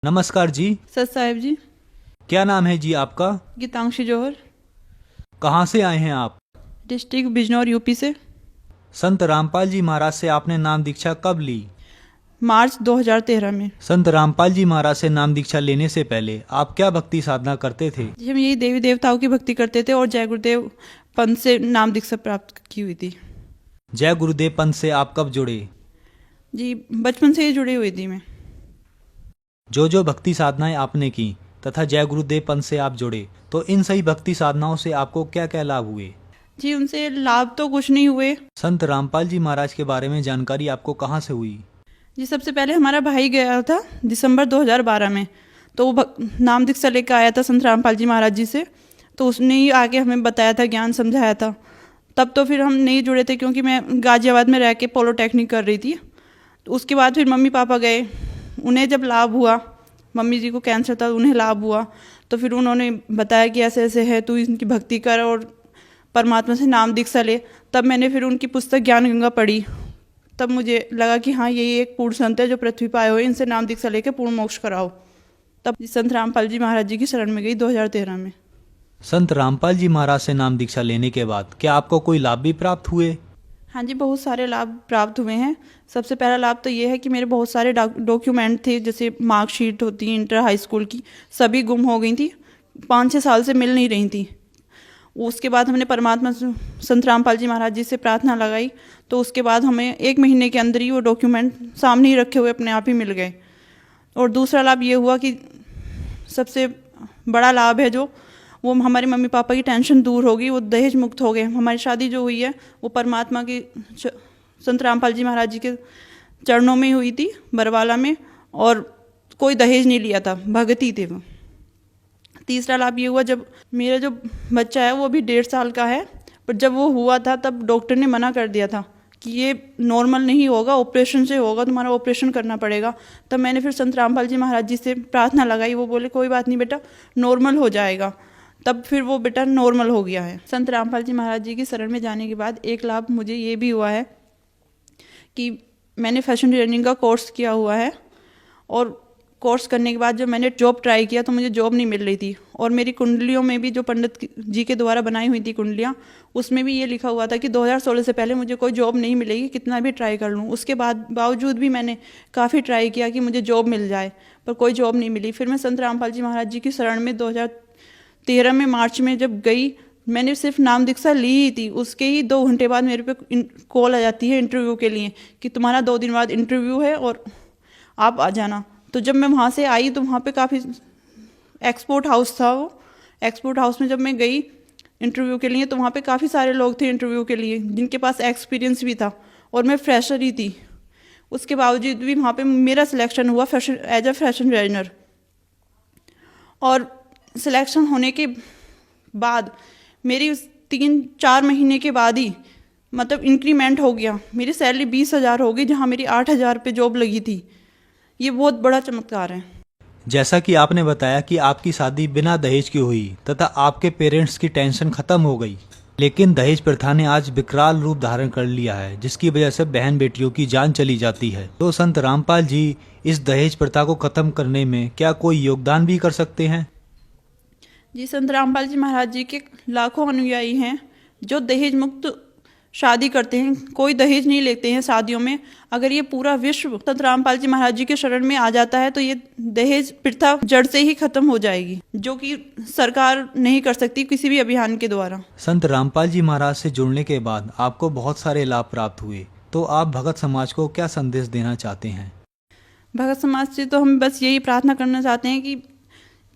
नमस्कार जी। सत साहिब जी। क्या नाम है जी आपका? गीतांशी जौहर। कहाँ से आए हैं आप? डिस्ट्रिक्ट बिजनौर यूपी से। संत रामपाल जी महाराज से आपने नाम दीक्षा कब ली? मार्च 2013 में। संत रामपाल जी महाराज से नाम दीक्षा लेने से पहले आप क्या भक्ति साधना करते थे? जी, हम यही देवी देवताओं की भक्ति करते थे और जय गुरुदेव पंथ से नाम दीक्षा प्राप्त की हुई थी। जय गुरुदेव पंथ से आप कब जुड़े? जी, बचपन से ही जुड़ी हुई थी मैं। जो भक्ति साधनाएं आपने की तथा जय गुरुदेव पंथ से आप जुड़े, तो इन सही भक्ति साधनाओं से आपको क्या क्या लाभ हुए? जी, उनसे लाभ तो कुछ नहीं हुए। संत रामपाल जी महाराज के बारे में जानकारी आपको कहाँ से हुई? जी, सबसे पहले हमारा भाई गया था दिसंबर 2012 में, तो वो नाम दीक्षा लेकर आया था संत रामपाल जी महाराज जी से। तो उसने ही आगे हमें बताया था, ज्ञान समझाया था। तब तो फिर हम नहीं जुड़े थे, क्योंकि मैं गाजियाबाद में रह के पॉलिटेक्निक कर रही थी। तो उसके बाद फिर मम्मी पापा गए, उन्हें जब लाभ हुआ, मम्मी जी को कैंसर था, उन्हें लाभ हुआ, तो फिर उन्होंने बताया कि ऐसे ऐसे है, तू इनकी भक्ति कर और परमात्मा से नाम दीक्षा ले। तब मैंने फिर उनकी पुस्तक ज्ञान गंगा पढ़ी। तब मुझे लगा कि हाँ, यही एक पूर्ण संत है जो पृथ्वी पर आए हुए, इनसे नाम दीक्षा लेके पूर्ण मोक्ष कराओ। तब संत रामपाल जी महाराज जी की शरण में गई 2013 में। संत रामपाल जी महाराज से नाम दीक्षा लेने के बाद क्या आपको कोई लाभ भी प्राप्त हुए? हाँ जी, बहुत सारे लाभ प्राप्त हुए हैं। सबसे पहला लाभ तो ये है कि मेरे बहुत सारे डॉक्यूमेंट थे, जैसे मार्कशीट होती है इंटर हाई स्कूल की, सभी गुम हो गई थी। 5-6 साल से मिल नहीं रही थी। उसके बाद हमने परमात्मा संत रामपाल जी महाराज जी से प्रार्थना लगाई, तो उसके बाद हमें 1 महीने के अंदर ही वो डॉक्यूमेंट सामने ही रखे हुए अपने आप ही मिल गए। और दूसरा लाभ ये हुआ कि सबसे बड़ा लाभ है जो, वो हमारे मम्मी पापा की टेंशन दूर होगी, वो दहेज मुक्त हो गए। हमारी शादी जो हुई है वो परमात्मा की संत रामपाल जी महाराज जी के चरणों में हुई थी, बरवाला में, और कोई दहेज नहीं लिया था, भगती थे वो। तीसरा लाभ ये हुआ, जब मेरा जो बच्चा है वो अभी 1.5 साल का है, पर जब वो हुआ था तब डॉक्टर ने मना कर दिया था कि ये नॉर्मल नहीं होगा, ऑपरेशन से होगा, तुम्हारा ऑपरेशन करना पड़ेगा। तब मैंने फिर संत रामपाल जी महाराज जी से प्रार्थना लगाई। वो बोले कोई बात नहीं बेटा, नॉर्मल हो जाएगा। तब फिर वो बेटा नॉर्मल हो गया है। संत रामपाल जी महाराज जी की शरण में जाने के बाद एक लाभ मुझे ये भी हुआ है कि मैंने फैशन डिजाइनिंग का कोर्स किया हुआ है, और कोर्स करने के बाद जब मैंने जॉब ट्राई किया तो मुझे जॉब नहीं मिल रही थी। और मेरी कुंडलियों में भी, जो पंडित जी के द्वारा बनाई हुई थी कुंडलियाँ, उसमें भी ये लिखा हुआ था कि 2016 से पहले मुझे कोई जॉब नहीं मिलेगी, कितना भी ट्राई कर लूँ। उसके बावजूद भी मैंने काफ़ी ट्राई किया कि मुझे जॉब मिल जाए, पर कोई जॉब नहीं मिली। फिर मैं संत रामपाल जी महाराज जी की शरण में 2013 में मार्च में जब गई, मैंने सिर्फ नाम दीक्षा ली ही थी। उसके ही 2 घंटे बाद मेरे पे कॉल आ जाती है इंटरव्यू के लिए कि तुम्हारा 2 दिन बाद इंटरव्यू है और आप आ जाना। तो जब मैं वहाँ से आई तो वहाँ पे काफ़ी एक्सपोर्ट हाउस था, वो एक्सपोर्ट हाउस में जब मैं गई इंटरव्यू के लिए, तो वहाँ पे काफ़ी सारे लोग थे इंटरव्यू के लिए जिनके पास एक्सपीरियंस भी था, और मैं फ्रेशर ही थी। उसके बावजूद भी वहाँ पे मेरा सिलेक्शन हुआ एज अ फैशन डिजाइनर। और सिलेक्शन होने के बाद मेरी 3-4 महीने के बाद ही मतलब इंक्रीमेंट हो गया। मेरी सैलरी 20,000 हो गई, जहाँ मेरी 8,000 पे जॉब लगी थी। ये बहुत बड़ा चमत्कार है। जैसा कि आपने बताया कि आपकी शादी बिना दहेज की हुई तथा आपके पेरेंट्स की टेंशन खत्म हो गई, लेकिन दहेज प्रथा ने आज विकराल रूप धारण कर लिया है, जिसकी वजह से बहन बेटियों की जान चली जाती है। तो संत रामपाल जी इस दहेज प्रथा को खत्म करने में क्या कोई योगदान भी कर सकते हैं? जी, संत रामपाल जी महाराज जी के लाखों अनुयायी हैं जो दहेज मुक्त शादी करते हैं, कोई दहेज नहीं लेते हैं शादियों में। अगर ये पूरा विश्व संत रामपाल जी महाराज जी के शरण में आ जाता है तो ये दहेज प्रथा जड़ से ही खत्म हो जाएगी, जो कि सरकार नहीं कर सकती किसी भी अभियान के द्वारा। संत रामपाल जी महाराज से जुड़ने के बाद आपको बहुत सारे लाभ प्राप्त हुए, तो आप भगत समाज को क्या संदेश देना चाहते हैं? भगत समाज से तो हम बस यही प्रार्थना करना चाहते हैं कि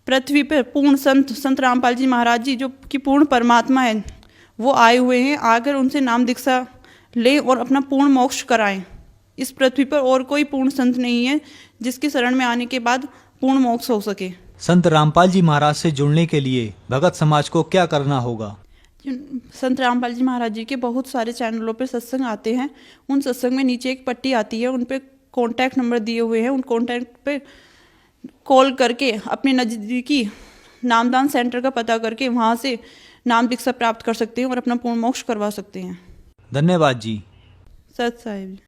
पृथ्वी पर पूर्ण संत रामपाल जी महाराज जी, जो कि पूर्ण परमात्मा है, वो आए हुए हैं। आकर उनसे नाम दीक्षा लें और अपना पूर्ण मोक्ष कराएं। इस पृथ्वी पर और कोई पूर्ण संत नहीं है जिसके शरण में आने के बाद पूर्ण मोक्ष हो सके। संत रामपाल जी महाराज से जुड़ने के लिए भगत समाज को क्या करना होगा? संत रामपाल जी महाराज जी के बहुत सारे चैनलों पर सत्संग आते हैं। उन सत्संग में नीचे एक पट्टी आती है, उन पर कॉन्टैक्ट नंबर दिए हुए हैं। उन कॉन्टैक्ट पे कॉल करके अपने नज़दीकी नामदान सेंटर का पता करके वहाँ से नाम दीक्षा प्राप्त कर सकते हैं और अपना पूर्ण मोक्ष करवा सकते हैं। धन्यवाद जी। सत साहिब।